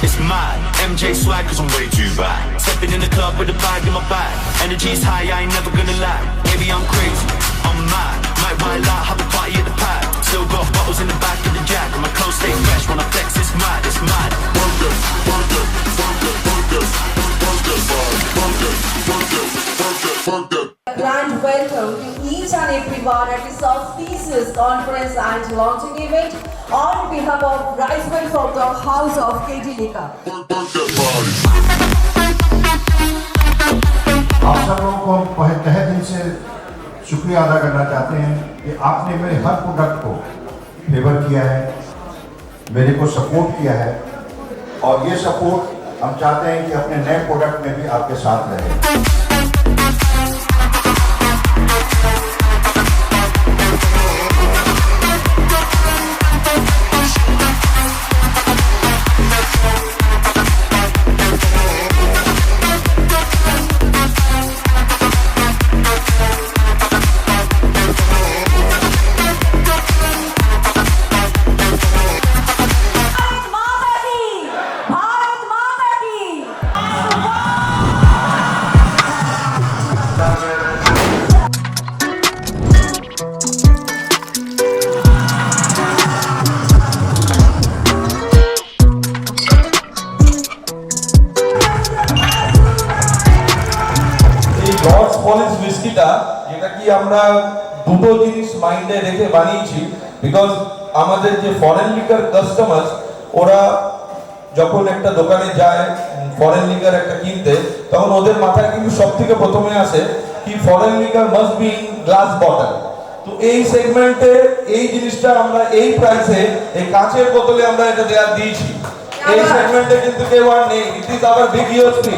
It's mad, MJ swag cause I'm way too bad. Stepping in the club with a bag in my bag. Energy's high, I ain't never gonna lie. Maybe I'm crazy, I'm mad. Might wild out, have a party at the pad. Still got bottles in the back of the jack. And my clothes stay fresh when I flex, it's mad, it's mad. Grand welcome to each and everyone at this auspicious conference and launching event on behalf of Ricemen from the House of KT Lika. आप सब लोगों को तहे दिल से शुक्रिया अदा करना चाहते हैं कि आपने मेरे हर प्रोडक्ट को फेवर किया है, मेरे को सपोर्ट किया है और ये सपोर्ट हम चाहते हैं कि अपने नए प्रोडक्ट में भी आपके साथ रहे। পলিশ হুইস্কিটা যেটা কি আমরা দুটো জিনিস মাইন্ডে রেখে বানিয়েছি, বিকজ আমাদের যে ফরেন লিকার কাস্টমার্স ওরা যখন একটা দোকানে যায় ফরেন লিকার একটা কিনতে, তখন ওদের মাথায় কিন্তু সব থেকে প্রথমে আসে কি foreign liquor must be in glass bottle. তো এই সেগমেন্টে এই জিনিসটা আমরা এই প্রাইসে এই কাঁচের বোতলে আমরা এটা দেওয়া দিয়েছি। এই সেগমেন্টে কিন্তু কেউ আর নেই। It is our big USP.